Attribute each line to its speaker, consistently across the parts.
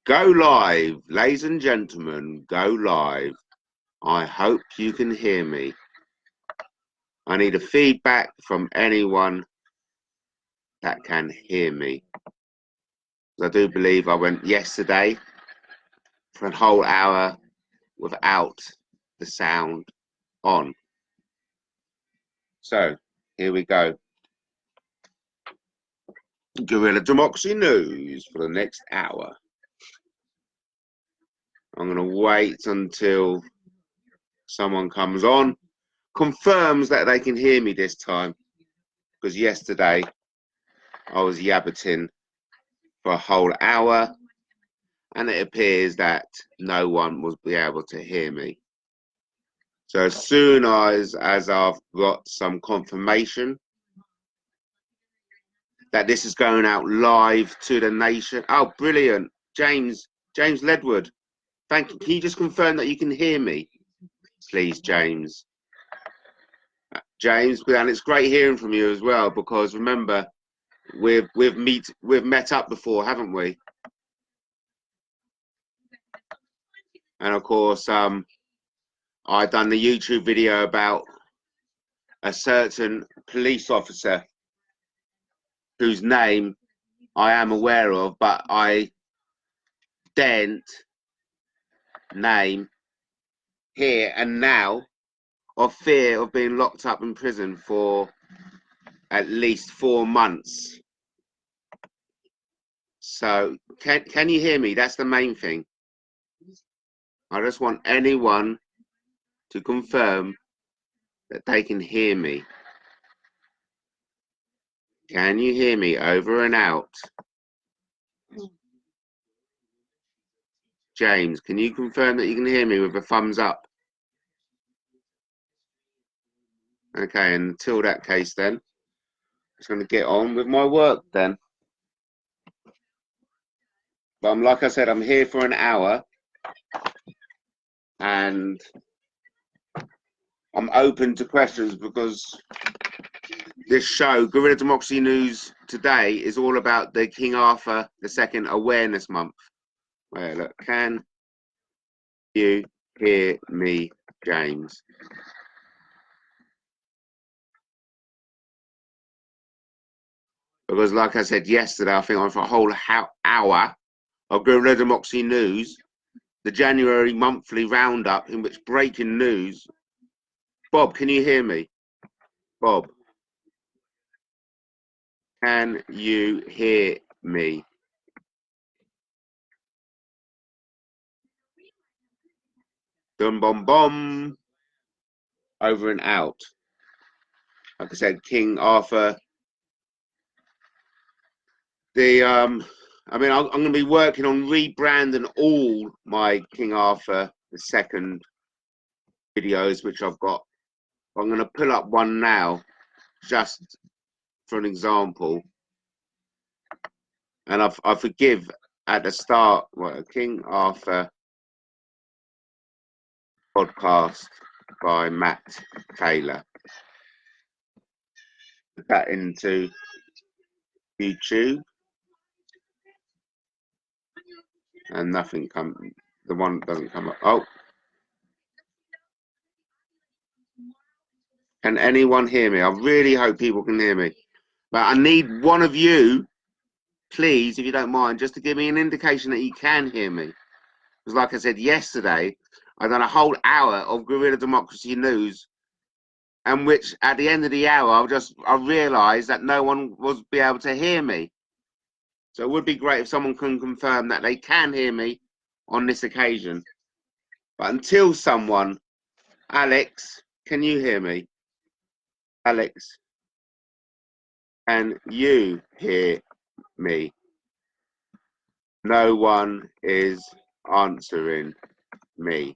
Speaker 1: Go live, ladies and gentlemen, go live. I hope you can hear me. I need a feedback from anyone that can hear me. I do believe I went yesterday for a whole hour without the sound on. So here we go. Guerrilla Democracy News for the next hour. I'm going to wait until someone comes on, confirms that they can hear me this time, because yesterday I was yabbiting for a whole hour and it appears that no one will be able to hear me. So as soon as I've got some confirmation that this is going out live to the nation. Oh, brilliant. James Ledwood. Thank you. Can you just confirm that you can hear me? Please, James. James, and it's great hearing from you as well, because remember, we've met up before, haven't we? And of course, I done the YouTube video about a certain police officer whose name I am aware of, but I daren't name here and now, of fear of being locked up in prison for at least 4 months. So can you hear me? That's the main thing. I just want anyone to confirm that they can hear me. Can you hear me? Over and out. James, can you confirm that you can hear me with a thumbs up? Okay, until that case then, I'm just going to get on with my work then. But like I said, I'm here for an hour and I'm open to questions, because this show, Guerrilla Democracy News Today, is all about the King Arthur II Awareness Month. Wait, look, can you hear me, James? Because like I said yesterday, I think I went for a whole hour of Guerrilla Democracy News, the January monthly roundup, in which breaking news. Bob, can you hear me? Bob, can you hear me? Dum bum bum. Over and out. Like I said, King Arthur. I'm going to be working on rebranding all my King Arthur II videos, which I've got. I'm going to pull up one now, just for an example. And I forgive at the start, what, King Arthur podcast by Matt Taylor. Put that into YouTube. And nothing comes, the one doesn't come up. Oh. Can anyone hear me? I really hope people can hear me. But I need one of you, please, if you don't mind, just to give me an indication that you can hear me. Because like I said yesterday, I done a whole hour of Guerrilla Democracy News, and which at the end of the hour, I realised that no one was be able to hear me. So it would be great if someone can confirm that they can hear me on this occasion. But until someone, Alex, can you hear me? Alex, can you hear me? No one is answering me.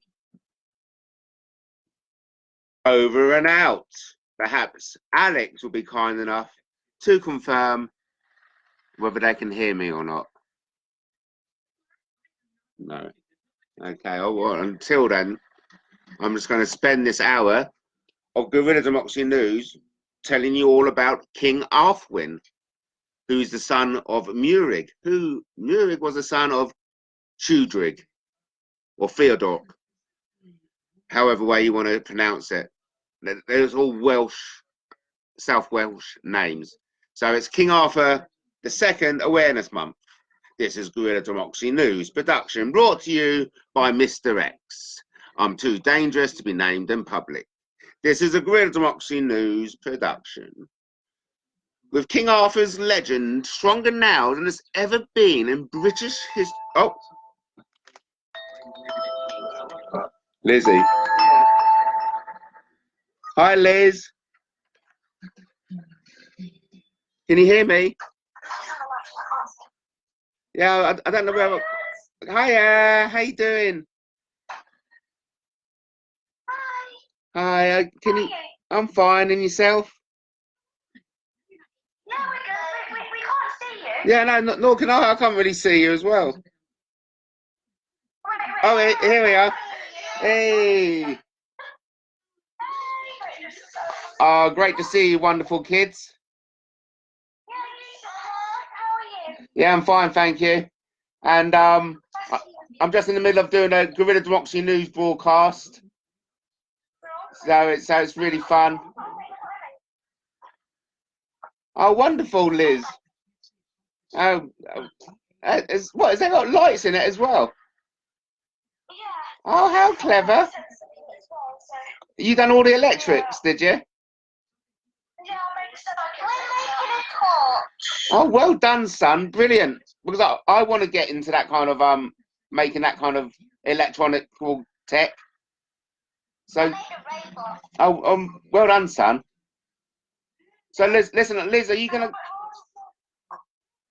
Speaker 1: Over and out. Perhaps Alex will be kind enough to confirm whether they can hear me or not. No. Okay, oh, well, until then, I'm just going to spend this hour of Guerrilla Democracy News telling you all about King Arthwin, who's the son of Murig. Murig was the son of Chudrig or Theodore, however way you want to pronounce it. There's all Welsh, South Welsh names. So it's King Arthur II Awareness Month. This is Guerrilla Democracy News production brought to you by Mr. X. I'm too dangerous to be named in public. This is a Guerrilla Democracy News production. With King Arthur's legend stronger now than it's ever been in British history. Oh, Lizzie. Hi, Liz. Can you hear me? Yeah, I don't know where. Hiya, how you doing? Hi. Can you? I'm fine, and yourself?
Speaker 2: Yeah, we're good. We can't see you.
Speaker 1: Yeah, no, nor can I. I can't really see you as well. Oh, here we are. Hey. Oh, great to see you, wonderful kids.
Speaker 2: How are you?
Speaker 1: Yeah, I'm fine, thank you. And I'm just in the middle of doing a Guerrilla Democracy News broadcast, so it's really fun. Oh, wonderful, Liz. Oh, has that got lights in it as well?
Speaker 2: Yeah.
Speaker 1: Oh, how clever! You done all the electrics, did you?
Speaker 2: Yeah, we're making a torch.
Speaker 1: Oh, well done, son. Brilliant. Because I want to get into that kind of making that kind of electronic tech. So, oh, well done, son. So, listen, Liz, are you gonna?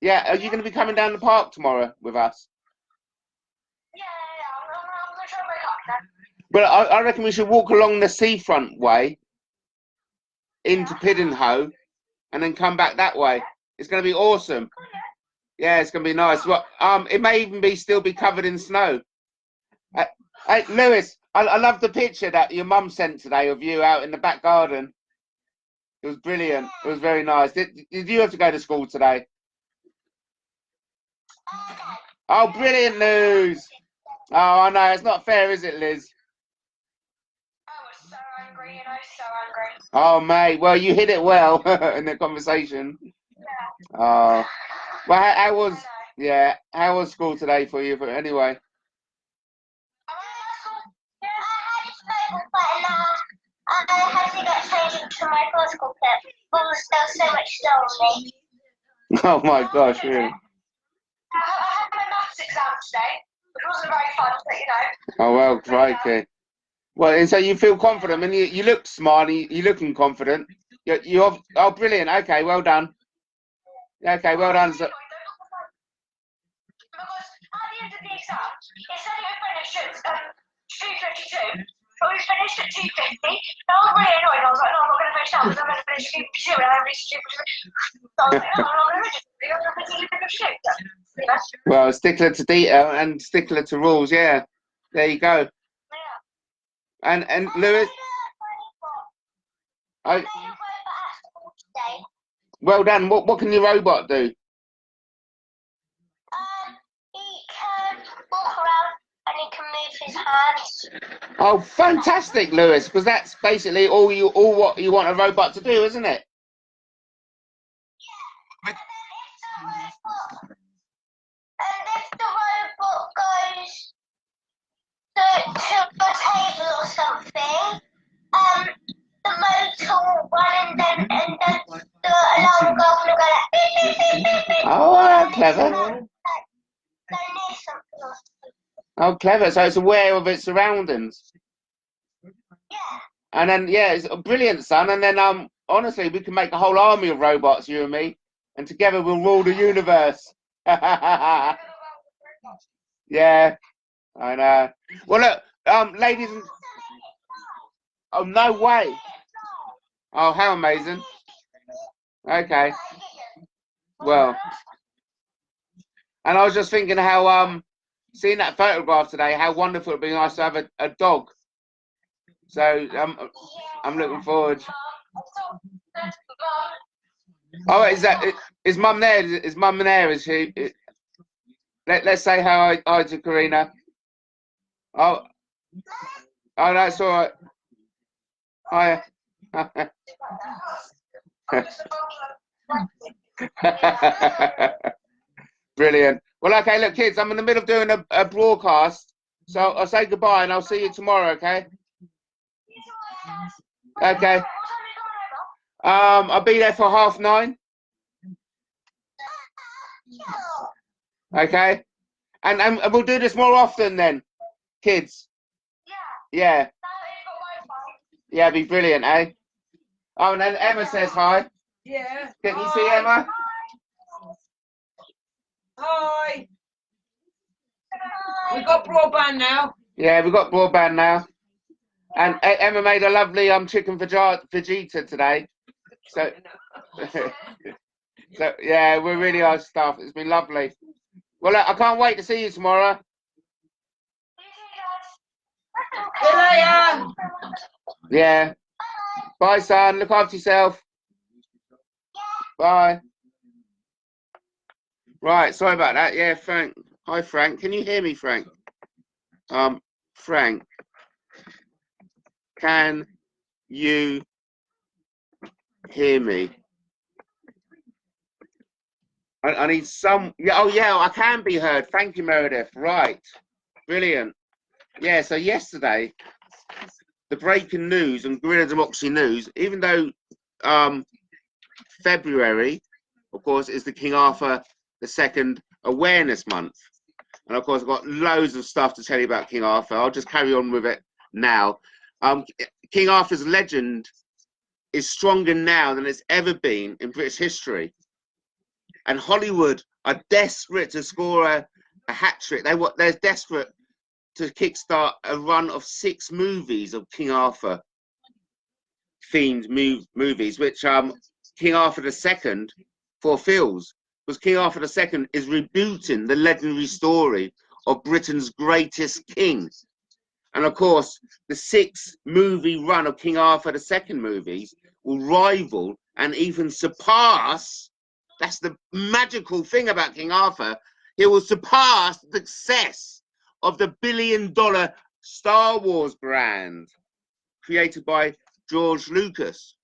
Speaker 1: Yeah, are you gonna be coming down the park tomorrow with us?
Speaker 2: Yeah, I'm gonna try and wake up then.
Speaker 1: Well, I reckon we should walk along the seafront way into Piddinghoe, and then come back that way. It's gonna be awesome. Yeah, it's gonna be nice. Well, it may even still be covered in snow. Hey, Lewis, I love the picture that your mum sent today of you out in the back garden. It was brilliant. It was very nice. Did you have to go to school today? Oh, brilliant news. Oh, I know. It's not fair, is it, Liz?
Speaker 2: I was so angry, so angry.
Speaker 1: Oh, mate. Well, you hit it well in the conversation.
Speaker 2: Yeah.
Speaker 1: Oh. Well, how was school today for you? Anyway.
Speaker 2: I had to get changed into my protocol kit. There was so much snow on me.
Speaker 1: Oh my gosh, really?
Speaker 2: I had my maths exam today, which wasn't very fun, but you know.
Speaker 1: Oh well, crikey. Well, and so you feel confident, and you look smart, you're looking confident. Oh, brilliant. Okay, well done. Okay, well done. So,
Speaker 2: because at the end of the exam, it said it would finish at 2:52, but we finished at 2:50. And I was really annoyed. I was like, no, I'm not going to finish now because I'm going to finish at 2:52 and I'm reached 2:52. So I was like, no, I'm not going to finish it because I'm going to finish at 2:52.
Speaker 1: Well, stickler to detail and stickler to rules, yeah. There you go.
Speaker 2: Yeah.
Speaker 1: And Lewis, well done. What can your robot do?
Speaker 2: He can walk around and he can move his hands.
Speaker 1: Oh, fantastic, Lewis! Because that's basically all what you want a robot to do, isn't it?
Speaker 2: Yeah. And if the robot goes to a table or something, the motor will run and then the alarm will go like beep, beep, beep, beep, beep.
Speaker 1: Oh, clever.
Speaker 2: Go near something or something.
Speaker 1: Oh, clever. So it's aware of its surroundings.
Speaker 2: Yeah.
Speaker 1: And then, yeah, it's a brilliant, son. And then, honestly, we can make a whole army of robots, you and me, and together we'll rule the universe. Yeah, I know. Well, look, ladies and... Oh, no way. Oh, how amazing. Okay. Well, and I was just thinking how, seeing that photograph today, how wonderful it'd be nice to have a dog. So, I'm looking forward. Oh, is Mum there? Is Mum there? Is she? Let's say hi to Karina. Oh, oh, that's all right. Hi. Brilliant. Well, okay, look, kids, I'm in the middle of doing a broadcast, so I'll say goodbye and I'll see you tomorrow, okay? Okay. I'll be there for 9:30. Okay. And we'll do this more often then, kids. Yeah. Yeah, it'd be brilliant, eh? Oh, and then Emma says hi.
Speaker 3: Yeah.
Speaker 1: Can you see Emma?
Speaker 3: Hi. We've got broadband now.
Speaker 1: Yeah, we've got broadband now. And Emma made a lovely chicken fajita today. So, so yeah, we're really our stuff. It's been lovely. Well, look, I can't wait to see you tomorrow.
Speaker 3: See you later.
Speaker 1: Yeah. Bye, son. Look after yourself. Bye. Right. Sorry about that. Yeah, Frank. Hi, Frank. Can you hear me, Frank? Frank. Can you hear me? I need some. Yeah. Oh, yeah. I can be heard. Thank you, Meredith. Right. Brilliant. Yeah. So yesterday, the breaking news and Guerrilla Democracy news, even though February, of course, is the King Arthur II Awareness Month. And of course, I've got loads of stuff to tell you about King Arthur. I'll just carry on with it now. King Arthur's legend is stronger now than it's ever been in British history. And Hollywood are desperate to score a hat trick. They're desperate to kickstart a run of 6 movies of King Arthur themed movies, which King Arthur II fulfills. Because King Arthur II is rebooting the legendary story of Britain's greatest king. And of course, the 6 movie run of King Arthur II movies will rival and even surpass. That's the magical thing about King Arthur. He will surpass the success of the billion-dollar Star Wars brand created by George Lucas.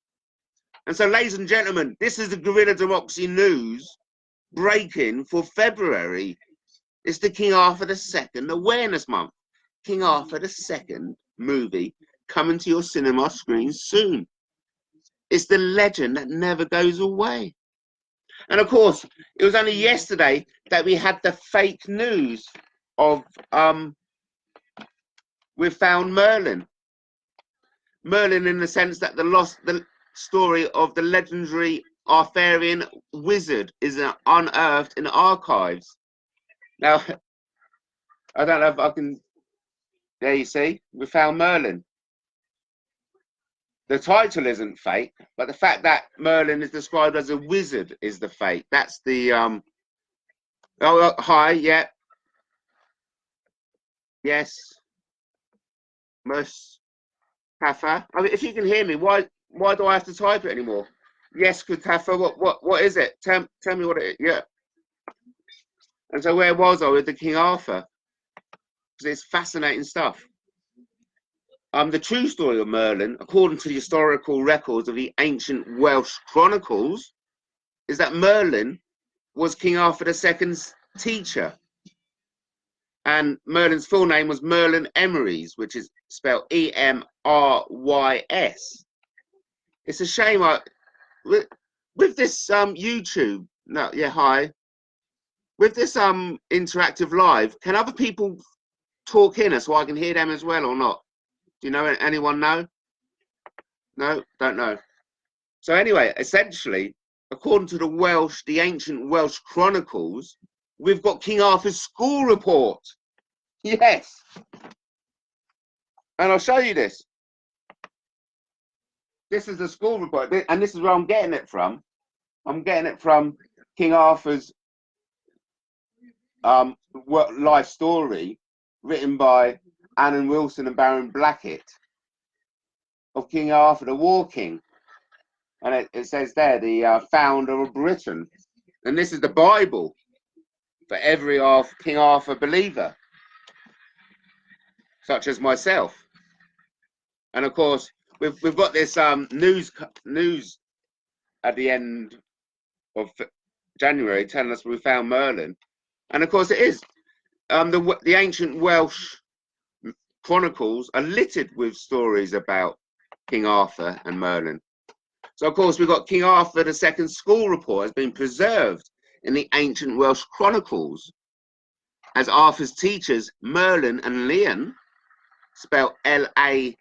Speaker 1: And so, ladies and gentlemen, this is the Guerrilla Democracy news breaking for February. It's the King Arthur II Awareness Month. King Arthur II movie coming to your cinema screens soon. It's the legend that never goes away. And of course, it was only yesterday that we had the fake news of we found Merlin. Merlin, in the sense that the story of the legendary Arthurian wizard is unearthed in archives. Now, I don't know if I can. There you see, we found Merlin. The title isn't fake, but the fact that Merlin is described as a wizard is the fake. That's the Oh, hi, yeah, yes, Mustafa. I mean, if you can hear me, why do I have to type it anymore? Yes, Kutafa. What is it? Tell me what it is. Yeah. And so where was I with the King Arthur? Because it's fascinating stuff. The true story of Merlin, according to the historical records of the ancient Welsh chronicles, is that Merlin was King Arthur II's teacher. And Merlin's full name was Merlin Emerys, which is spelled Emrys. It's a shame with this YouTube. No, yeah, hi. With this interactive live, can other people talk in so I can hear them as well or not? Do you know anyone know? No, don't know. So anyway, essentially, according to the ancient Welsh chronicles, we've got King Arthur's school report. Yes. And I'll show you this. This is the school report, and this is where I'm getting it from. I'm getting it from King Arthur's life story, written by Annan Wilson and Baron Blackett, of King Arthur the War King. And it says there, the founder of Britain. And this is the Bible. for every King Arthur believer, such as myself. And of course, we've got this news at the end of January telling us we found Merlin, and of course it is. The ancient Welsh chronicles are littered with stories about King Arthur and Merlin. So of course we've got King Arthur II school report has been preserved in the ancient Welsh chronicles as Arthur's teachers Merlin and Leon, spelled Laen,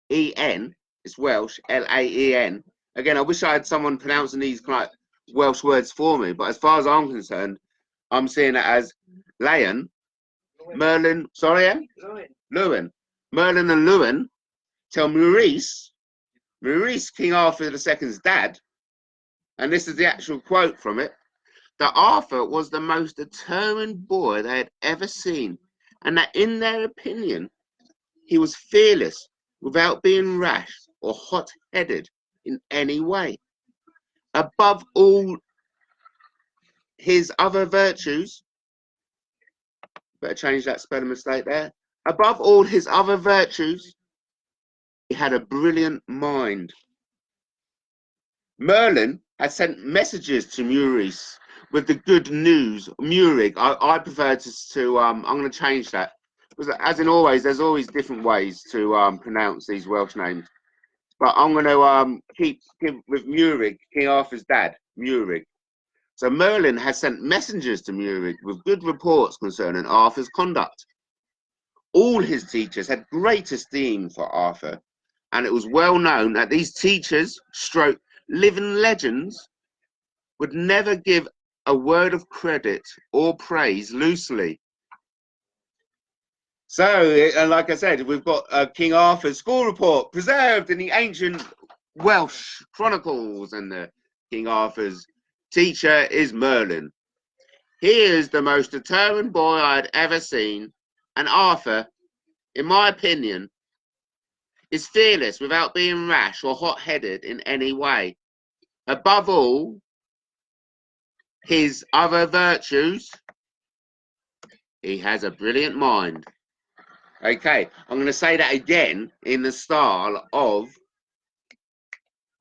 Speaker 1: it's Welsh, Laen. Again, I wish I had someone pronouncing these kind of Welsh words for me, but as far as I'm concerned, I'm seeing it as Leon, Merlin, sorry, Lewin. Merlin and Lewin tell Maurice, King Arthur II's dad, and this is the actual quote from it, that Arthur was the most determined boy they had ever seen, and that in their opinion, he was fearless without being rash or hot-headed in any way. Above all his other virtues, better change that spelling mistake there. Above all his other virtues, he had a brilliant mind. Merlin had sent messages to Maurice with the good news. Murig, I prefer to I'm going to change that. Because as in always, there's always different ways to pronounce these Welsh names. But I'm going to keep with Murig, King Arthur's dad, Murig. So Merlin has sent messengers to Murig with good reports concerning Arthur's conduct. All his teachers had great esteem for Arthur, and it was well known that these teachers, stroke living legends, would never give a word of credit or praise loosely. So, like I said, we've got King Arthur's school report preserved in the ancient Welsh chronicles, and King Arthur's teacher is Merlin. He is the most determined boy I had ever seen, and Arthur, in my opinion, is fearless without being rash or hot-headed in any way. Above all his other virtues, he has a brilliant mind. Okay, I'm going to say that again in the style of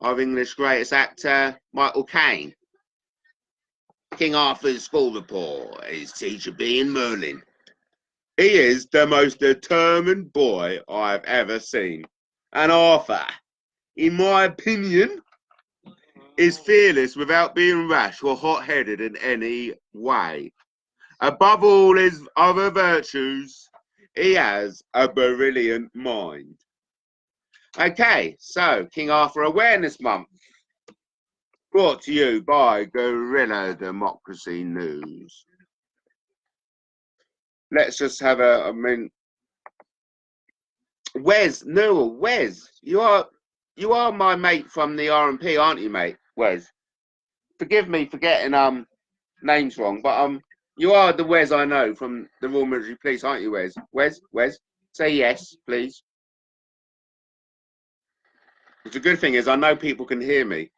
Speaker 1: our English greatest actor, Michael Caine. King Arthur's school report, his teacher being Merlin. He is the most determined boy I've ever seen. And Arthur, in my opinion, is fearless without being rash or hot-headed in any way. Above all his other virtues, he has a brilliant mind. Okay, so King Arthur Awareness Month, brought to you by Guerrilla Democracy News. Let's just have Wes, Newell, Wes, you are my mate from the RMP, aren't you, mate? Wes, forgive me for getting names wrong, but you are the Wes I know from the Royal Military Police, aren't you, Wes? Wes, say yes, please. The good thing is I know people can hear me,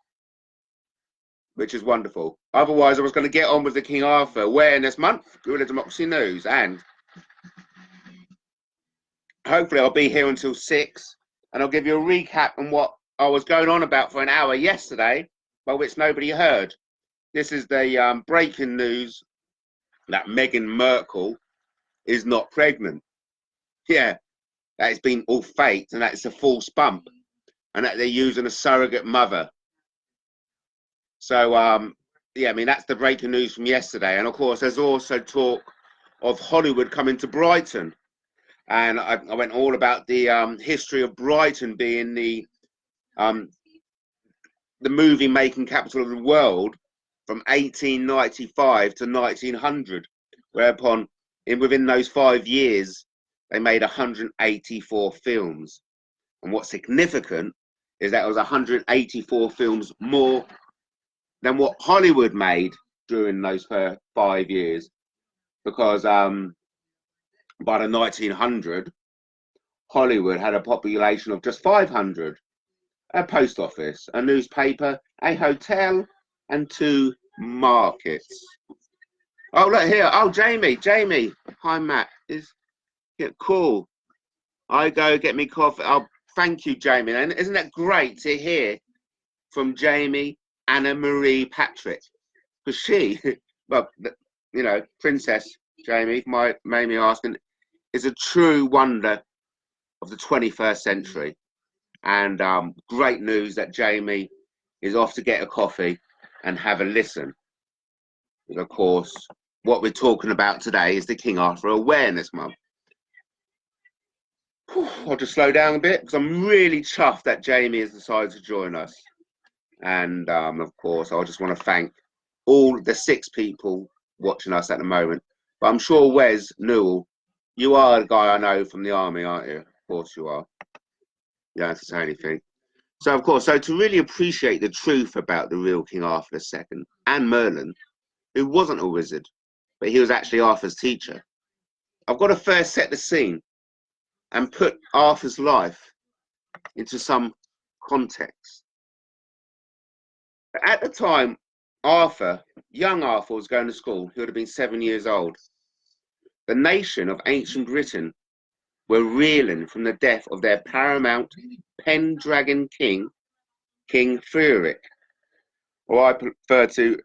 Speaker 1: which is wonderful. Otherwise, I was going to get on with the King Arthur Awareness Month, Guerrilla Democracy News, and hopefully I'll be here until 6, and I'll give you a recap on what I was going on about for an hour yesterday, by which nobody heard. This is the breaking news that Meghan Markle is not pregnant. Yeah, that it's been all faked, and that it's a false bump, and that they're using a surrogate mother. So, yeah, I mean, that's the breaking news from yesterday. And of course, there's also talk of Hollywood coming to Brighton. And I went all about the history of Brighton being the movie making capital of the world from 1895 to 1900, whereupon within those 5 years, they made 184 films. And what's significant is that it was 184 films more than what Hollywood made during those 5 years, because by the 1900, Hollywood had a population of just 500, a post office, a newspaper, a hotel, and 2 markets. Oh, look here. Oh, Jamie. Hi, Matt. Yeah, cool. I go get me coffee. Oh, thank you, Jamie. And isn't that great to hear from Jamie Anna Marie Patrick? Because she, well, you know, Princess Jamie, made me asking, is a true wonder of the 21st century. And great news that Jamie is off to get a coffee and have a listen. And of course, what we're talking about today is the King Arthur Awareness Month. I'll just slow down a bit because I'm really chuffed that Jamie has decided to join us. And of course, I just want to thank all the 6 people watching us at the moment. But I'm sure Wes Newell, you are a guy I know from the army, aren't you? Of course you are. You don't have to say anything. So, of course, to really appreciate the truth about the real King Arthur II and Merlin, who wasn't a wizard, but he was actually Arthur's teacher, I've got to first set the scene and put Arthur's life into some context. At the time, young Arthur was going to school. He would have been 7 years old. The nation of ancient Britain were reeling from the death of their paramount Pendragon king, King Frederick. Or I prefer to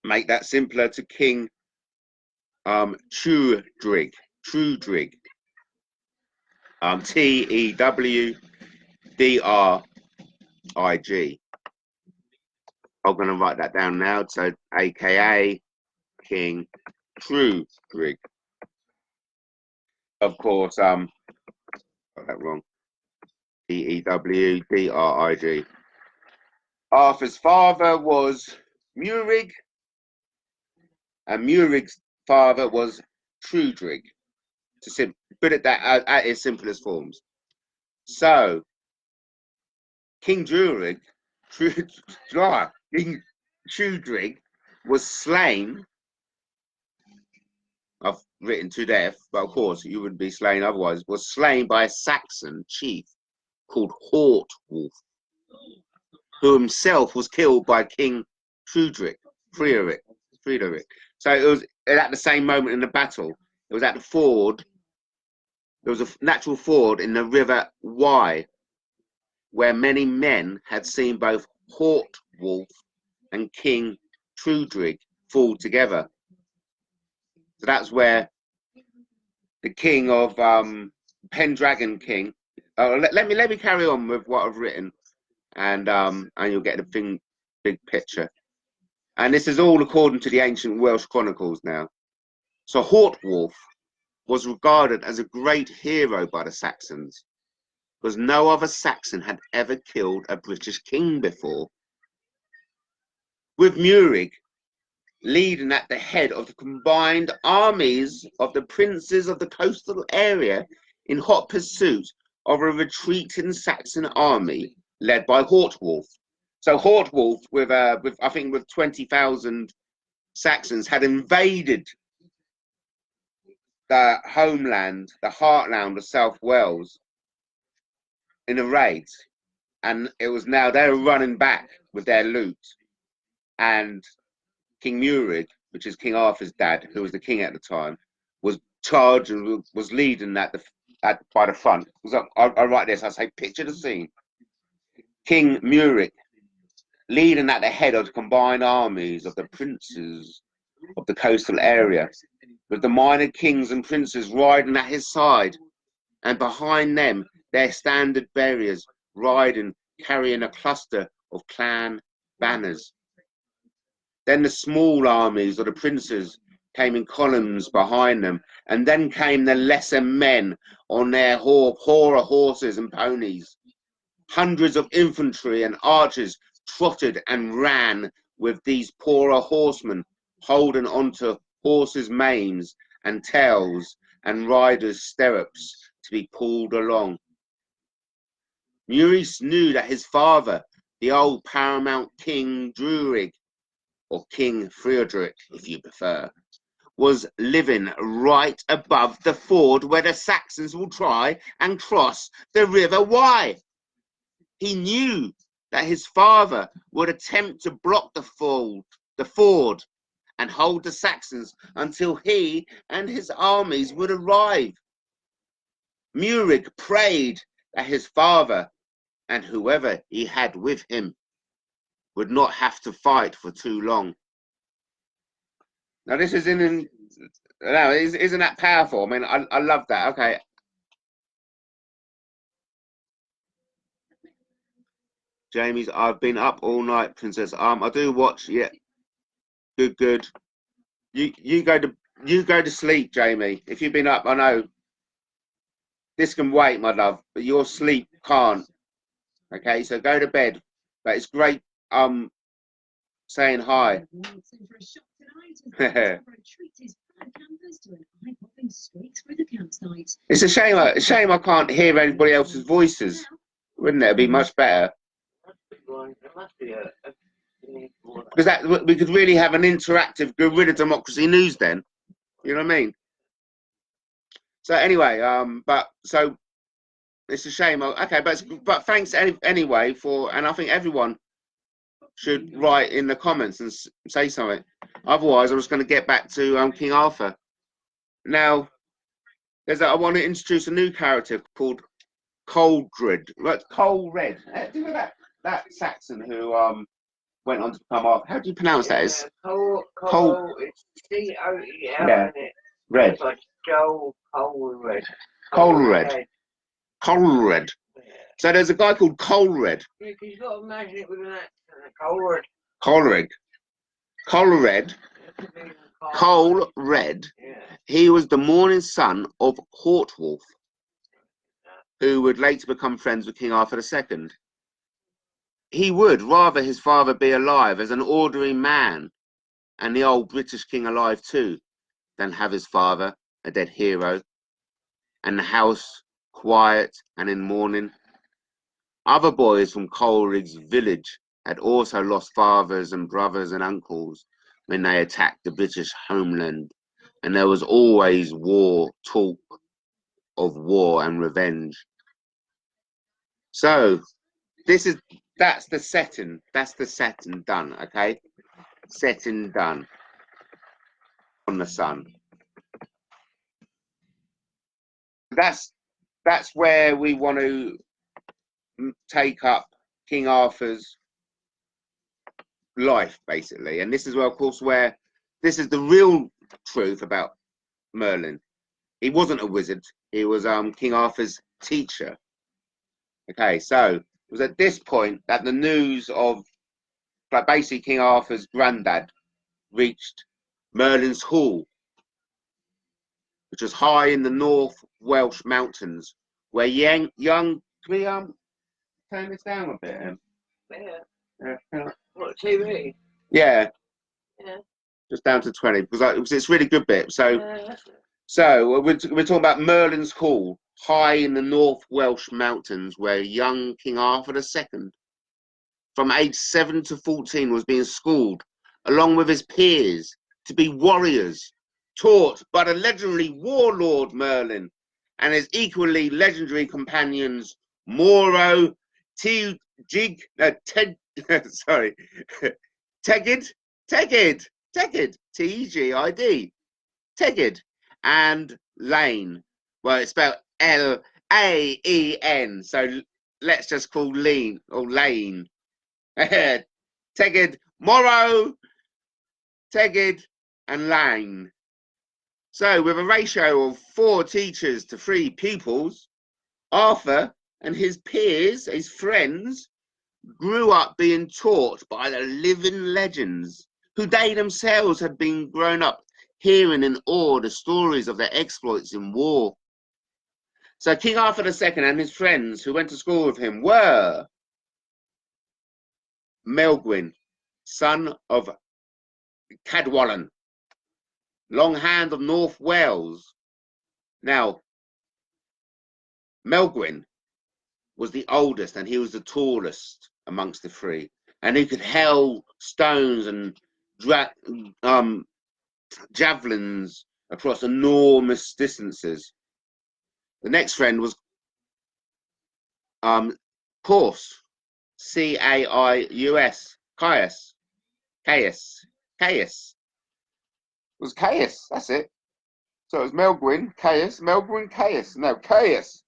Speaker 1: make that simpler to King Trudrig. Trudrig. Tewdrig. I'm going to write that down now. So, AKA King Trudrig. Of course, got that wrong. Tewdrig. Arthur's father was Murig, and Murig's father was Trudrig. To put it that at its simplest forms. So, King King Trudrig was slain. I've written to death, but of course you wouldn't be slain otherwise. Was slain by a Saxon chief called Hortwulf, who himself was killed by King Frederick. So it was at the same moment in the battle. It was at the ford. There was a natural ford in the River Wye, where many men had seen both Hortwulf and King Trudrig fall together. So that's where the king of Pendragon King. Let me carry on with what I've written, and you'll get the big picture. And this is all according to the ancient Welsh chronicles now. So Hortwulf was regarded as a great hero by the Saxons, because no other Saxon had ever killed a British king before. With Murig leading at the head of the combined armies of the princes of the coastal area in hot pursuit of a retreating Saxon army led by Hortwulf. So Hortwulf, with I think with 20,000 Saxons, had invaded the homeland, the heartland of South Wales, in a raid, and it was now they were running back with their loot, and King Murig, which is King Arthur's dad, who was the king at the time, was charged and was leading by the front. I write this, I say, picture the scene. King Murig leading at the head of the combined armies of the princes of the coastal area, with the minor kings and princes riding at his side, and behind them their standard bearers riding, carrying a cluster of clan banners. Then the small armies of the princes came in columns behind them, and then came the lesser men on their poorer horses and ponies. Hundreds of infantry and archers trotted and ran with these poorer horsemen, holding onto horses' manes and tails and riders' stirrups to be pulled along. Murig knew that his father, the old paramount King Drurig, or King Frederick, if you prefer, was living right above the ford where the Saxons will try and cross the River Wye. He knew that his father would attempt to block the ford and hold the Saxons until he and his armies would arrive. Murig prayed that his father and whoever he had with him would not have to fight for too long. Now this is isn't that powerful? I mean, I love that. Okay. Jamie's, I've been up all night, Princess. I do watch. Yeah, good. You go to sleep, Jamie. If you've been up, I know this can wait, my love, but your sleep can't. Okay, so go to bed. But it's great. Saying hi. It's a shame. I can't hear anybody else's voices. Wouldn't it? It'd be much better. Because that we could really have an interactive guerrilla democracy news then. You know what I mean? So anyway, but so it's a shame. Okay, but thanks anyway for, and I think everyone should write in the comments and say something. Otherwise, I was going to get back to King Arthur. Now, I want to introduce a new character called Coldred. Right, Coldred. Do you know that Saxon who went on to become Arthur? How do you pronounce that? It's
Speaker 3: Cold. It's C-O-E-L.
Speaker 1: Yeah. Red.
Speaker 3: It's like Joel Coldred.
Speaker 1: Coldred. Coldred. So there's a guy called Coldred.
Speaker 3: Yeah, you've got to imagine it with an accent. Coldred.
Speaker 1: Coldred. Coldred.
Speaker 3: Yeah.
Speaker 1: He was the morning son of Hortwulf, who would later become friends with King Arthur II. He would rather his father be alive as an ordinary man, and the old British king alive too, than have his father, a dead hero, and the house quiet and in mourning. Other boys from Coleridge's village had also lost fathers and brothers and uncles when they attacked the British homeland, and there was always talk of war and revenge. So that's the setting. That's the setting done, okay? Setting done on the sun. That's where we want to take up King Arthur's life, basically. And this is where, of course, where this is the real truth about Merlin. He wasn't a wizard. He was King Arthur's teacher. Okay, so it was at this point that the news of, like, basically King Arthur's granddad reached Merlin's Hall, which was high in the North Welsh mountains, where young can we turn this down a bit?
Speaker 3: What, TV?
Speaker 1: Yeah.
Speaker 3: Yeah.
Speaker 1: Just down to 20 because it's a really good bit. So we're talking about Merlin's Hall, high in the North Welsh mountains, where young King Arthur II, from age 7 to 14, was being schooled along with his peers to be warriors, taught by the legendary warlord Merlin and his equally legendary companions Moro, Tegid, Tegid, Tegid, and Lane. Well, it's spelled Laen, so let's just call Lane or Lane. Tegid, Moro, Tegid, and Lane. So, with a ratio of 4 teachers to 3 pupils, Arthur and his peers, his friends, grew up being taught by the living legends, who they themselves had been grown up hearing in awe the stories of their exploits in war. So King Arthur II and his friends who went to school with him were Melgwyn, son of Cadwallon, Long Hand of North Wales. Now, Melgwyn was the oldest and he was the tallest amongst the 3, and he could hurl stones and javelins across enormous distances. The next friend was Caius, Caius, Caius. was Caius. That's it. So it was Melgwyn, Caius, Melgwyn, Caius. No, Caius.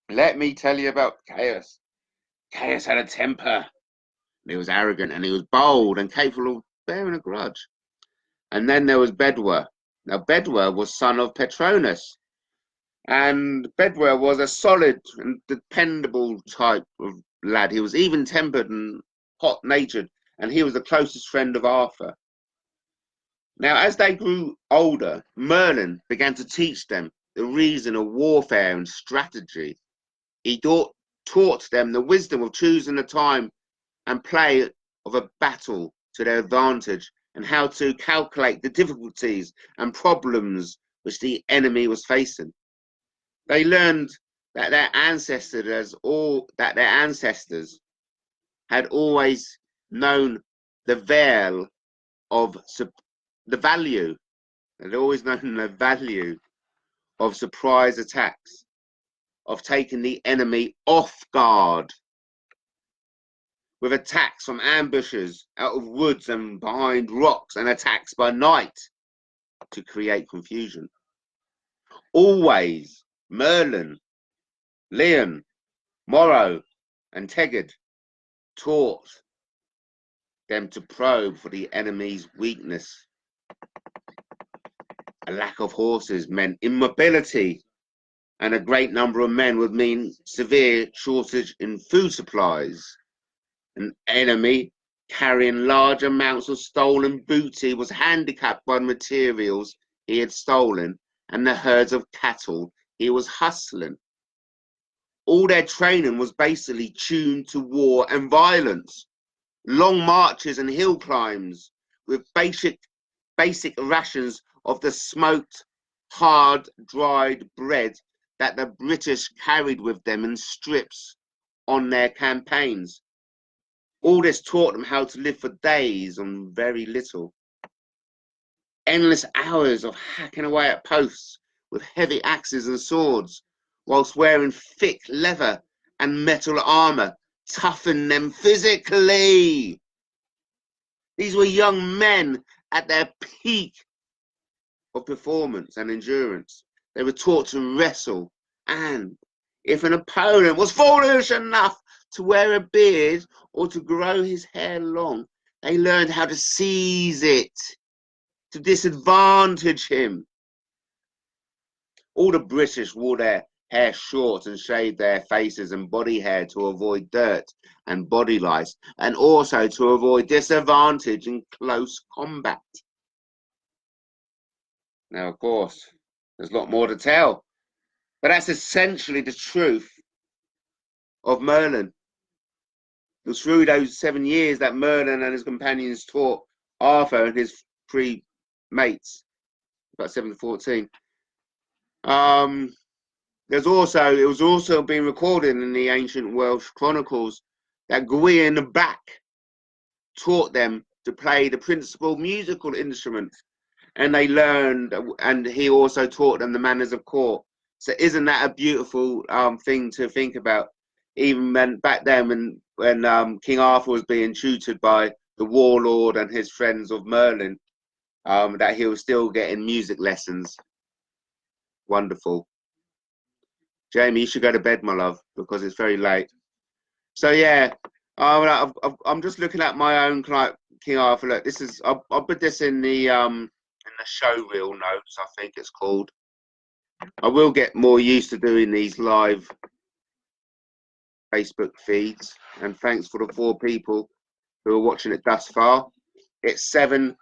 Speaker 1: Let me tell you about Caius. Caius had a temper. He was arrogant and he was bold and capable of bearing a grudge. And then there was Bedwer. Now, Bedwer was son of Petronus. And Bedwer was a solid and dependable type of lad. He was even-tempered and hot-natured, and he was the closest friend of Arthur. Now, as they grew older, Merlin began to teach them the reason of warfare and strategy. He taught them the wisdom of choosing the time and play of a battle to their advantage, and how to calculate the difficulties and problems which the enemy was facing. They learned that their ancestors had always known the value of the value. They'd always known the value of surprise attacks, of taking the enemy off guard, with attacks from ambushes out of woods and behind rocks, and attacks by night to create confusion. Always Merlin, Leon, Morrow, and Tegid taught them to probe for the enemy's weakness. A lack of horses meant immobility, and a great number of men would mean severe shortage in food supplies. An enemy carrying large amounts of stolen booty was handicapped by the materials he had stolen and the herds of cattle he was hustling. All their training was basically tuned to war and violence. Long marches and hill climbs with basic rations of the smoked, hard, dried bread that the British carried with them in strips on their campaigns. All this taught them how to live for days on very little. Endless hours of hacking away at posts with heavy axes and swords, whilst wearing thick leather and metal armour, toughened them physically. These were young men at their peak of performance and endurance. They were taught to wrestle, and if an opponent was foolish enough to wear a beard or to grow his hair long, they learned how to seize it, to disadvantage him. All the British wore their hair short and shaved their faces and body hair to avoid dirt and body lice, and also to avoid disadvantage in close combat. Now, of course, there's a lot more to tell, but that's essentially the truth of Merlin. It was through those 7 years that Merlin and his companions taught Arthur and his 3 mates, about 7 to 14. It was also being recorded in the ancient Welsh chronicles that Gwyon Bac taught them to play the principal musical instrument, and they learned, and he also taught them the manners of court. So isn't that a beautiful thing to think about? Even back then, when King Arthur was being tutored by the warlord and his friends of Merlin, that he was still getting music lessons. Wonderful. Jamie, you should go to bed, my love, because it's very late. So yeah, I'm just looking at my own King Arthur. Look, this is I'll put this in the show reel notes, I think it's called. I will get more used to doing these live Facebook feeds, and thanks for the 4 people who are watching it thus far. It's sorry,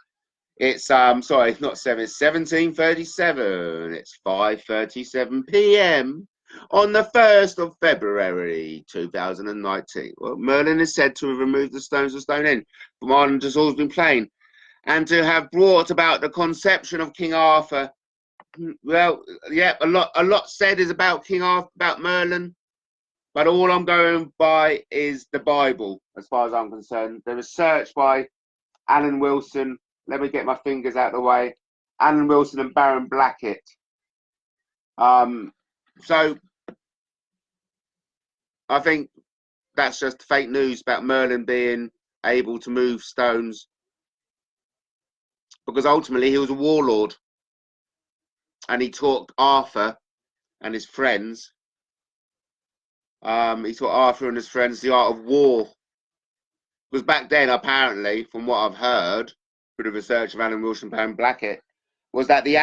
Speaker 1: it's not 7, it's 17:37. It's 5:37 p.m. on the 1st of February 2019. Well, Merlin is said to have removed the stones of Stonehenge from Ireland has always been plain, and to have brought about the conception of King Arthur. Well, yeah, a lot said is about King Arthur, about Merlin, but all I'm going by is the Bible, as far as I'm concerned. The research by Alan Wilson. Let me get my fingers out of the way. Alan Wilson and Baron Blackett. So I think that's just fake news about Merlin being able to move stones because ultimately he was a warlord, and he taught Arthur and his friends. He taught Arthur and his friends the art of war. Because back then, apparently, from what I've heard, through the research of Alan Wilson and Blackett, was that the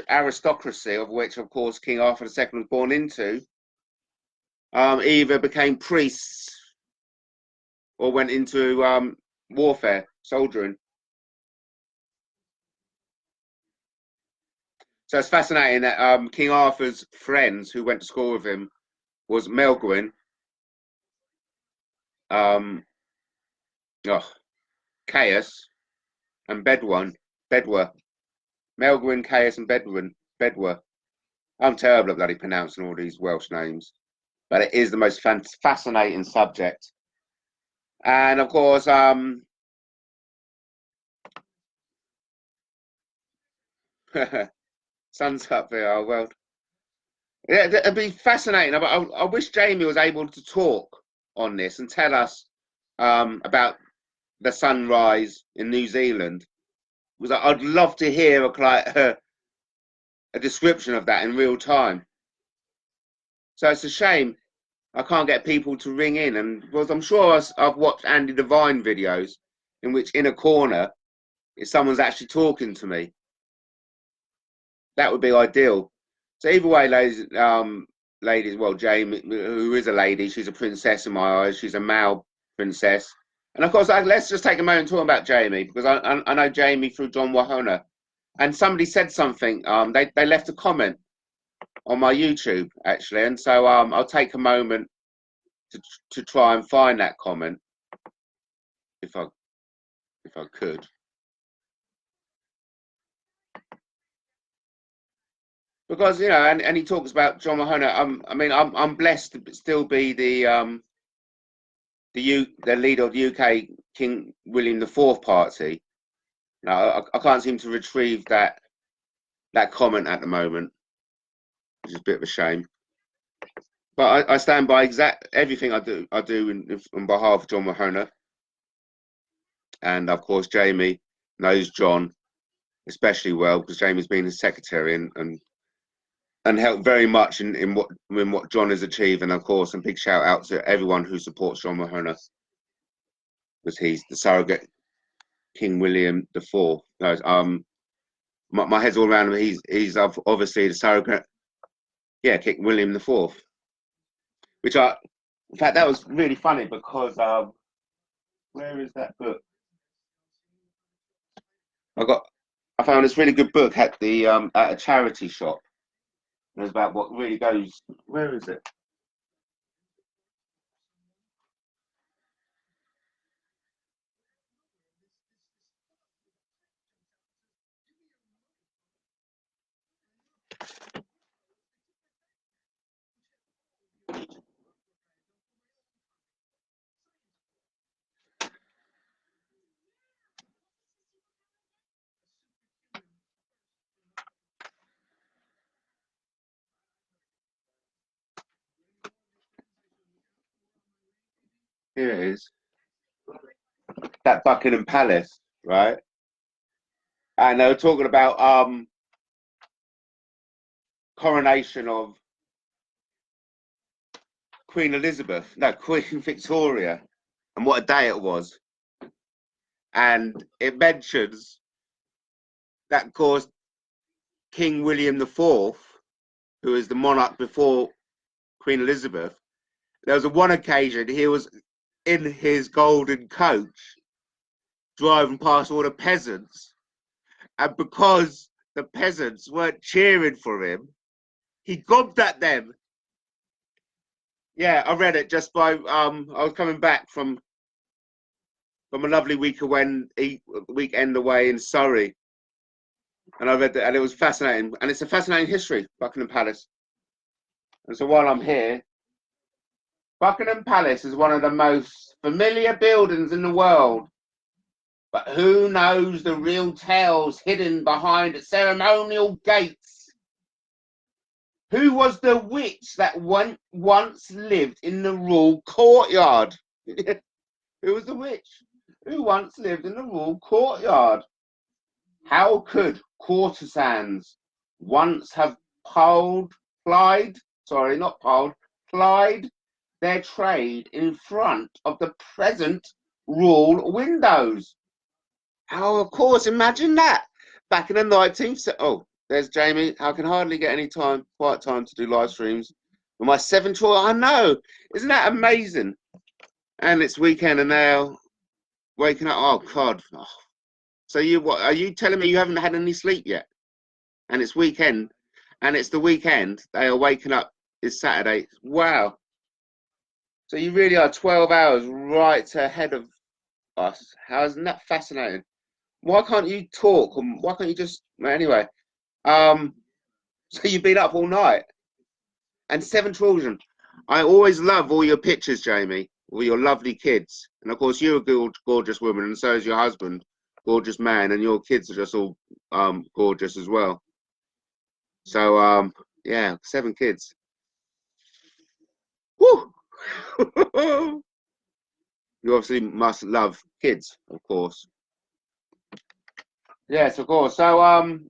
Speaker 1: aristocracy, of which, of course, King Arthur II was born into, either became priests or went into warfare, soldiering. So it's fascinating that King Arthur's friends who went to school with him was Melgwyn, Caius, and Bedwin. Melgwyn, Caius, and Bedwer. I'm terrible at bloody pronouncing all these Welsh names, but it is the most fascinating subject. And of course, sun's up there. Oh well, yeah, it'd be fascinating. I wish Jamie was able to talk on this and tell us about the sunrise in New Zealand, because I'd love to hear a description of that in real time. So it's a shame I can't get people to ring in, and because I'm sure I've watched Andy Devine videos in which in a corner if someone's actually talking to me. That would be ideal. So either way, ladies, well, Jamie, who is a lady, she's a princess in my eyes. She's a male princess. And of course, let's just take a moment talking about Jamie, because I know Jamie through John Wahona. And somebody said something, they left a comment on my YouTube, actually. And so I'll take a moment to try and find that comment, if I could. Because, you know, and he talks about John Mahoney. I mean, I'm blessed to still be the leader of the UK King William IV party. No, I can't seem to retrieve that comment at the moment, which is a bit of a shame. But I stand by everything I do on behalf of John Mahoney. And of course, Jamie knows John especially well, because Jamie's been his secretary and helped very much in what John has achieved. And of course, a big shout out to everyone who supports John Mahoney, because he's the surrogate King William IV. My head's all around him. He's obviously the surrogate, King William IV. Which in fact, that was really funny, because where is that book? I found this really good book at the at a charity shop. It was about what really goes. Where is it? Here it is. That Buckingham Palace, right? And they were talking about coronation of Queen Victoria, and what a day it was. And it mentions that, of course, King William IV, who is the monarch before Queen Elizabeth, there was one occasion he was in his golden coach driving past all the peasants, and because the peasants weren't cheering for him, he gobbed at them. Yeah, I read it just by I was coming back from a lovely weekend away in Surrey, and I read that, and it was fascinating, and it's a fascinating history, Buckingham Palace. And so while I'm here, Buckingham Palace is one of the most familiar buildings in the world, but who knows the real tales hidden behind the ceremonial gates? Who was the witch that once lived in the royal courtyard? Who was the witch who once lived in the royal courtyard? How could courtesans once have plied their trade in front of the present royal windows? Oh, of course, imagine that. Back in the 19th oh, there's Jamie. I can hardly get any quiet time to do live streams. With my 7-year-old, I know. Isn't that amazing? And it's weekend and now waking up. Oh, God. Oh. So what are you telling me you haven't had any sleep yet? And it's weekend, and it's the weekend. They are waking up. It's Saturday. Wow. So you really are 12 hours right ahead of us. How isn't that fascinating? Why can't you talk? Why can't you just anyway? So you've been up all night and 7 children. I always love all your pictures, Jamie, all your lovely kids, and of course you're a gorgeous woman, and so is your husband, gorgeous man, and your kids are just all gorgeous as well. So yeah, 7 kids. Woo! You obviously must love kids, of course. Yes, of course. So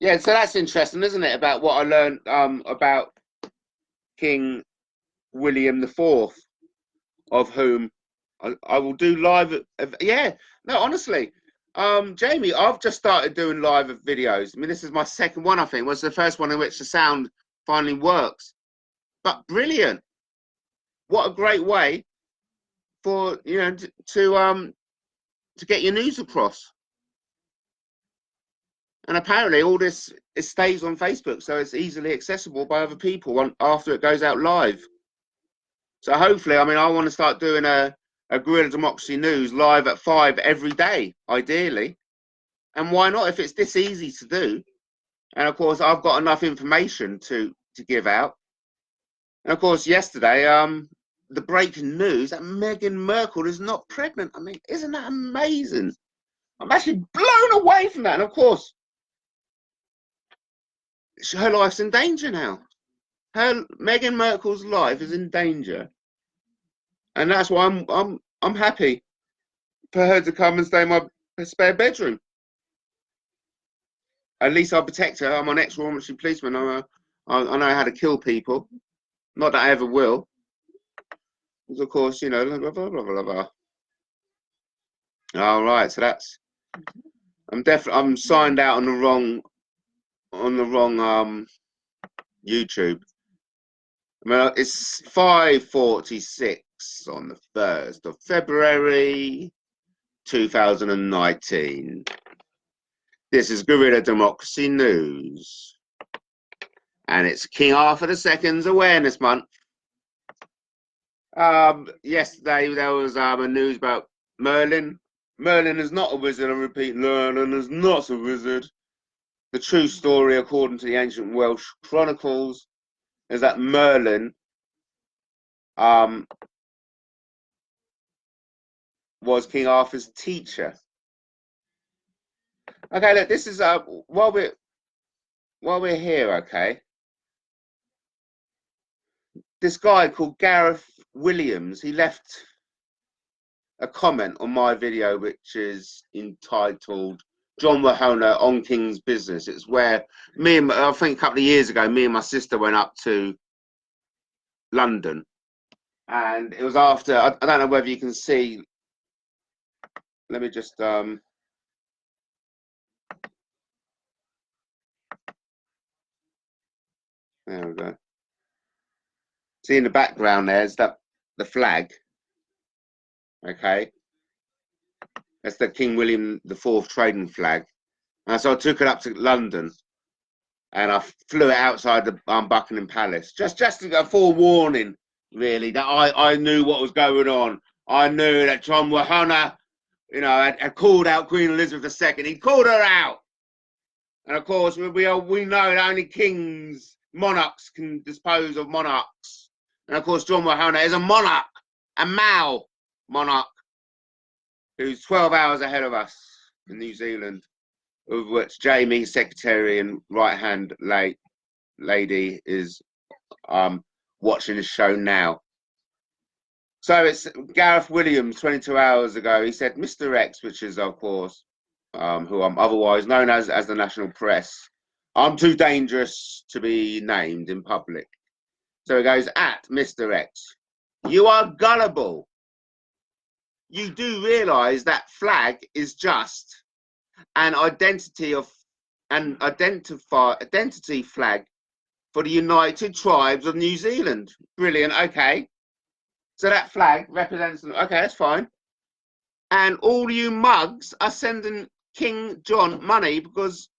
Speaker 1: yeah, so that's interesting, isn't it? About what I learned about King William IV, of whom I will do live. Yeah, no, honestly, Jamie, I've just started doing live videos. I mean, this is my second one. I think was the first one in which the sound finally works. But brilliant! What a great way for to get your news across. And apparently all this, it stays on Facebook, so it's easily accessible by other people after it goes out live. So hopefully, I mean, I want to start doing a Guerrilla Democracy News live at 5 every day, ideally. And why not, if it's this easy to do? And of course, I've got enough information to give out. And of course, yesterday, the breaking news that Meghan Markle is not pregnant. I mean, isn't that amazing? I'm actually blown away from that. And of course, her life's in danger now. Meghan Markle's life is in danger, and that's why I'm happy for her to come and stay in my spare bedroom. At least I'll protect her. I'm an ex-Royal policeman. I know how to kill people. Not that I ever will. Because of course, you know, blah, blah, blah, blah, blah. All right, so that's. I'm signed out on the wrong YouTube. I mean, it's 5:46 on the 1st of February 2019. This is Guerrilla Democracy News, and it's King Arthur II's Awareness Month. Yesterday there was a news about Merlin. Merlin is not a wizard. I repeat, Merlin is not a wizard. The true story, according to the ancient Welsh chronicles, is that Merlin was King Arthur's teacher. Okay, look, this is while we're here, okay. This guy called Gareth Williams, he left a comment on my video, which is entitled "John Mahona on King's Business." It's where I think a couple of years ago, me and my sister went up to London, and it was after, I don't know whether you can see, let me just there we go. See in the background there's the flag, okay, that's the King William IV trading flag. And so I took it up to London and I flew it outside the Buckingham Palace, just a forewarning, really, that I knew what was going on. I knew that John Mahona, you know, had called out Queen Elizabeth II. He called her out. And of course, we know that only kings, monarchs can dispose of monarchs. And of course, John Mahona is a monarch, a Mao monarch, who's 12 hours ahead of us in New Zealand, of which Jamie, secretary and right-hand lady, is watching the show now. So it's Gareth Williams, 22 hours ago. He said, Mr. X, which is, of course, who I'm otherwise known as the national press. I'm too dangerous to be named in public. So it goes, at Mr. X, you are gullible. You do realise that flag is just an identity flag for the United Tribes of New Zealand. Brilliant. Okay. So that flag represents them. Okay, that's fine. And all you mugs are sending King John money because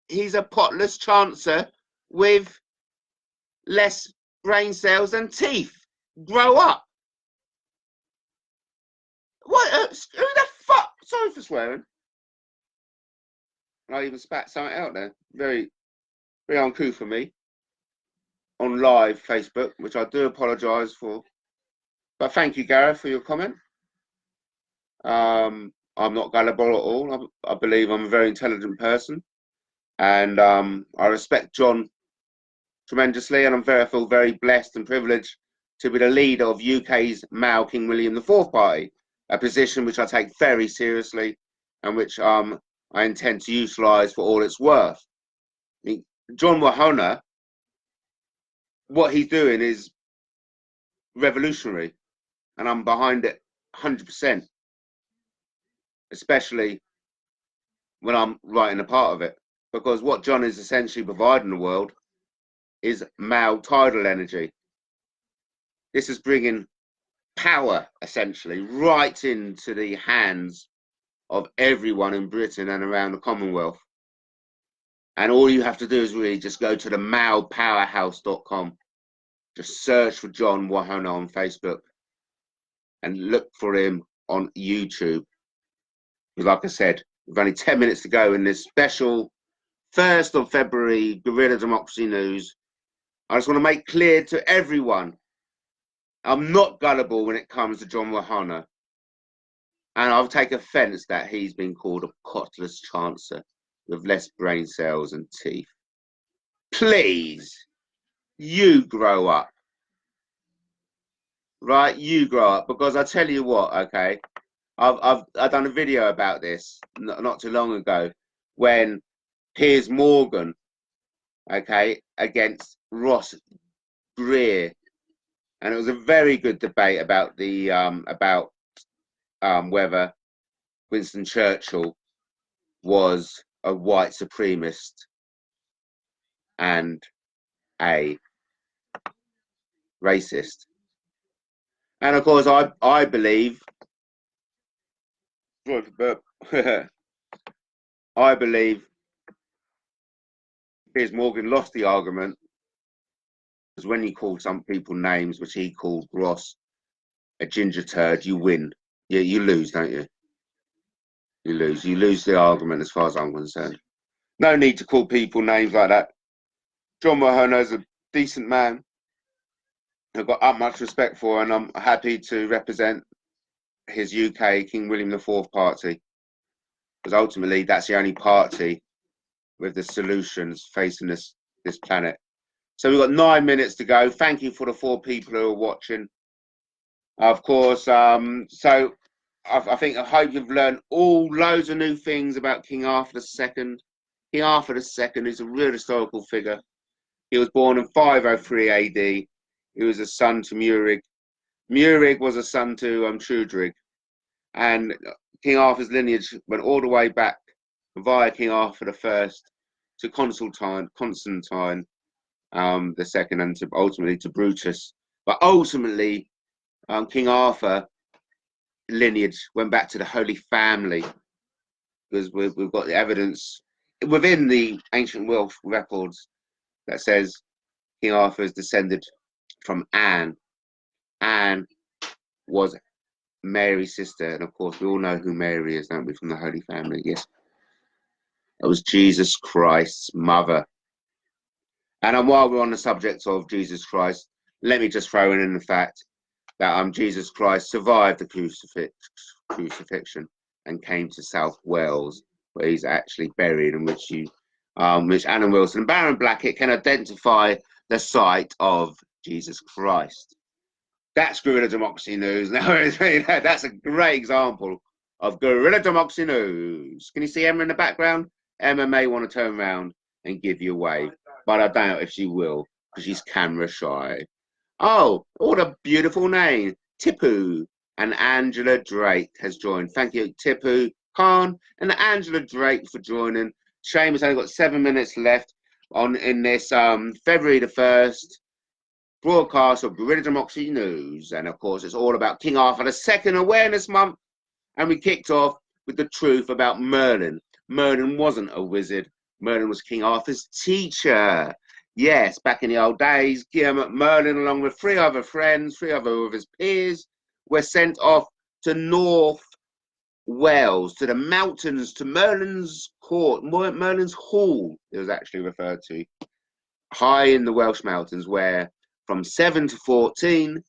Speaker 1: he's a potless chancer with less brain cells than teeth. Grow up. What? Who the fuck? Sorry for swearing. I even spat something out there. Very, very uncouth for me. On live Facebook, which I do apologise for. But thank you, Gareth, for your comment. I'm not gullible at all. I believe I'm a very intelligent person. And I respect John tremendously. And I feel very blessed and privileged to be the leader of UK's male King William IV party, a position which I take very seriously and which I intend to utilise for all it's worth. I mean, John Wahona, what he's doing is revolutionary, and I'm behind it 100%, especially when I'm writing a part of it, because what John is essentially providing the world is male tidal energy. This is bringing power essentially right into the hands of everyone in Britain and around the Commonwealth. And all you have to do is really just go to the malepowerhouse.com, just search for John Wahona on Facebook and look for him on YouTube. Because like I said, we've only 10 minutes to go in this special 1st of February Guerrilla Democracy News. I just want to make clear to everyone, I'm not gullible when it comes to John Wahona. And I'll take offence that he's been called a cotless chancer with less brain cells and teeth. Please, you grow up. Right, you grow up, because I tell you what, okay, I've done a video about this not too long ago when Piers Morgan, okay, against Ross Greer, and it was a very good debate about the whether Winston Churchill was a white supremacist and a racist. And of course, I believe, I believe Piers Morgan lost the argument because when you call some people names, which he called Ross a ginger turd, you win. You lose, don't you? You lose. You lose the argument as far as I'm concerned. No need to call people names like that. John Wahona is a decent man. I've got utmost respect for, and I'm happy to represent his UK King William IV party, because ultimately that's the only party with the solutions facing this planet. So we've got 9 minutes to go. Thank you for the 4 people who are watching. Of course, so I hope you've learned loads of new things about King Arthur II. King Arthur II is a real historical figure. He was born in 503 AD. He was a son to Murig. Murig was a son to Trudrig. And King Arthur's lineage went all the way back via King Arthur I to Constantine II, and ultimately to Brutus. But ultimately, King Arthur lineage went back to the Holy Family, because we've got the evidence within the ancient Welsh records that says King Arthur is descended from Anne. Anne was Mary's sister, and of course we all know who Mary is, don't we, from the Holy Family? Yes, it was Jesus Christ's mother. And while we're on the subject of Jesus Christ, let me just throw in the fact that Jesus Christ survived the crucifixion and came to South Wales, where he's actually buried, in which Anna Wilson and Baron Blackett can identify the site of Jesus Christ. That's Guerrilla Democracy News. Now, that's a great example of Guerrilla Democracy News. Can you see Emma in the background? Emma may want to turn around and give you a wave, but I doubt if she will because she's camera shy. Oh, what a beautiful name. Tipu and Angela Drake has joined. Thank you, Tipu Khan and Angela Drake, for joining. Shame it's only got 7 minutes left in this February the 1st broadcast of Guerrilla Democracy News. And of course, it's all about King Arthur II Awareness Month. And we kicked off with the truth about Merlin. Merlin wasn't a wizard. Merlin was King Arthur's teacher. Yes, back in the old days, Merlin, along with 3 other friends, 3 other of his peers, were sent off to North Wales, to the mountains, to Merlin's court, Merlin's hall, it was actually referred to, high in the Welsh mountains, where from 7 to 14,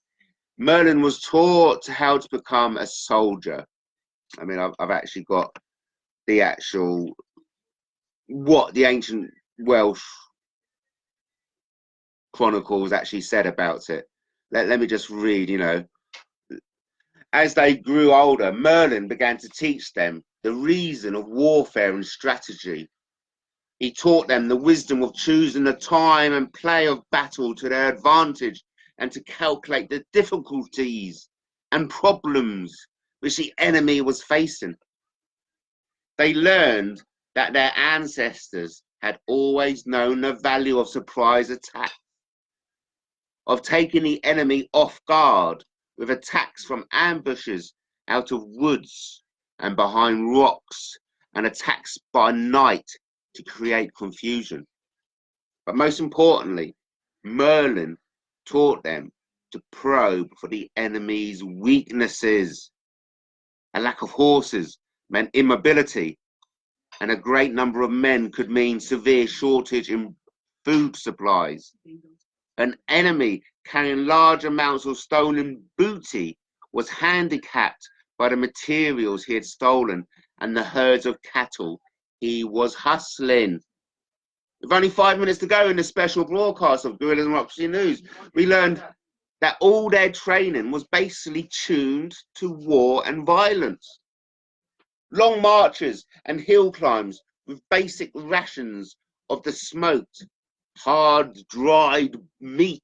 Speaker 1: Merlin was taught how to become a soldier. I mean, I've actually got the actual, what the ancient Welsh chronicles actually said about it. Let me just read, you know. As they grew older, Merlin began to teach them the reason of warfare and strategy. He taught them the wisdom of choosing the time and play of battle to their advantage, and to calculate the difficulties and problems which the enemy was facing. They learned that their ancestors had always known the value of surprise attacks, of taking the enemy off guard with attacks from ambushes out of woods and behind rocks, and attacks by night to create confusion. But most importantly, Merlin taught them to probe for the enemy's weaknesses. A lack of horses meant immobility, and a great number of men could mean severe shortage in food supplies. An enemy carrying large amounts of stolen booty was handicapped by the materials he had stolen and the herds of cattle he was hustling. With only 5 minutes to go in the special broadcast of Guerrilla Democracy News, we learned that all their training was basically tuned to war and violence. Long marches and hill climbs with basic rations of the smoked, hard, dried meat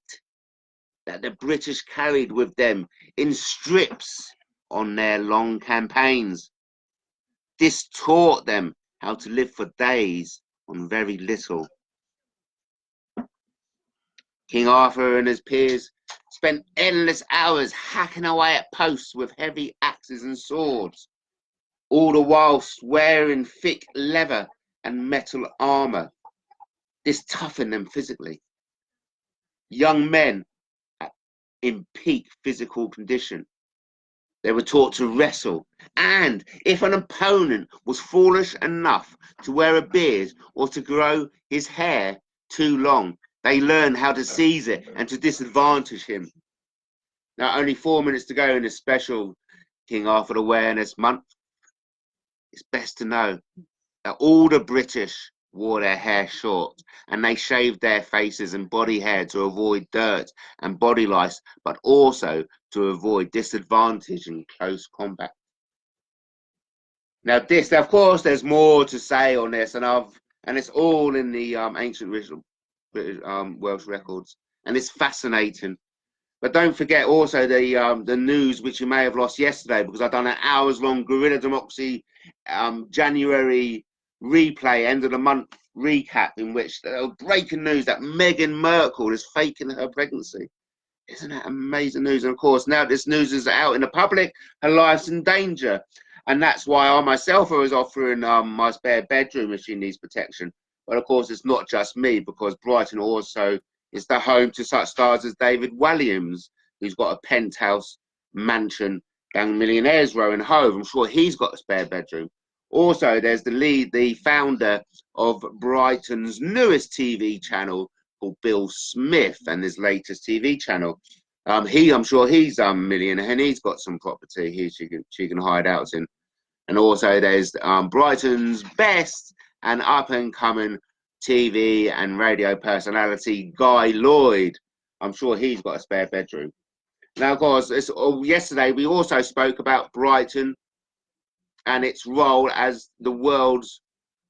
Speaker 1: that the British carried with them in strips on their long campaigns. This taught them how to live for days on very little. King Arthur and his peers spent endless hours hacking away at posts with heavy axes and swords, all the whilst wearing thick leather and metal armour. This toughened them physically. Young men in peak physical condition, they were taught to wrestle, and if an opponent was foolish enough to wear a beard or to grow his hair too long, they learned how to seize it and to disadvantage him. Now, only 4 minutes to go in this special King Arthur Awareness Month. It's best to know that all the British wore their hair short, and they shaved their faces and body hair to avoid dirt and body lice, but also to avoid disadvantage in close combat. Now this, of course, there's more to say on this, and it's all in the ancient Welsh records, and it's fascinating. But don't forget also the news which you may have lost yesterday, because I've done an hours-long Guerrilla Democracy January replay, end of the month recap, in which breaking news that Meghan Markle is faking her pregnancy. Isn't that amazing news? And of course, now this news is out in the public, her life's in danger. And that's why I myself was offering my spare bedroom if she needs protection. But of course, it's not just me, because Brighton also is the home to such stars as David Walliams, who's got a penthouse mansion down Millionaires Row in Hove. I'm sure he's got a spare bedroom. Also, there's the founder of Brighton's newest TV channel called Bill Smith, and his latest TV channel. I'm sure he's a millionaire, and he's got some property she can hide out in. And also there's Brighton's best and up and coming TV and radio personality, Guy Lloyd. I'm sure he's got a spare bedroom. Now, of course, yesterday we also spoke about Brighton and its role as the world's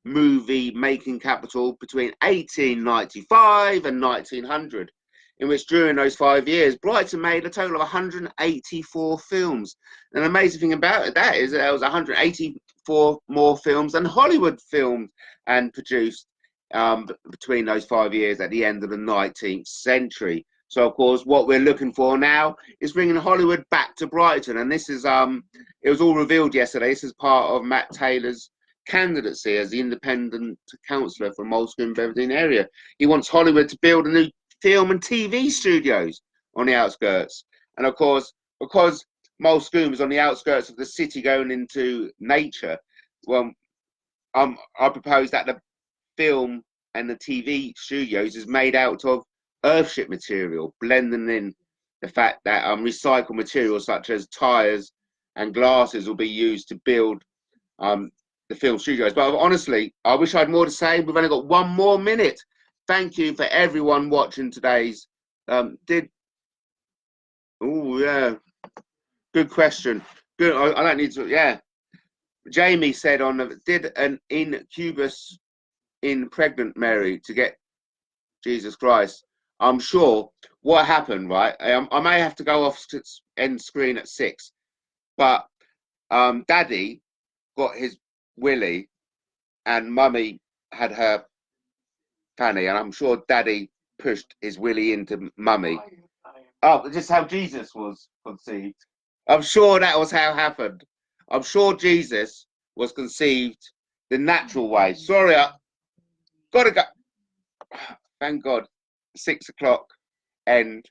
Speaker 1: movie making capital between 1895 and 1900, in which during those 5 years, Brighton made a total of 184 films. And the amazing thing about that is that there was 184 more films than Hollywood filmed and produced between those 5 years at the end of the 19th century. So, of course, what we're looking for now is bringing Hollywood back to Brighton. And this is, it was all revealed yesterday. This is part of Matt Taylor's candidacy as the independent councillor for Moulsecoomb Beverdean area. He wants Hollywood to build a new film and TV studios on the outskirts. And, of course, because Moulsecoomb is on the outskirts of the city going into nature, well, I propose that the film and the TV studios is made out of earthship material, blending in the fact that recycled materials such as tyres and glasses will be used to build the film studios. But honestly, I wish I had more to say. We've only got 1 more minute. Thank you for everyone watching today's. Oh yeah, good question. Good. I don't need to. Yeah, Jamie said on the, did an incubus in pregnant Mary to get Jesus Christ. I'm sure what happened, right? I may have to go off end screen at 6, but Daddy got his willy and Mummy had her fanny, and I'm sure Daddy pushed his willy into Mummy. Oh, just how Jesus was conceived. I'm sure that was how it happened. I'm sure Jesus was conceived the natural way. Sorry, I gotta go. Thank God. 6 o'clock end.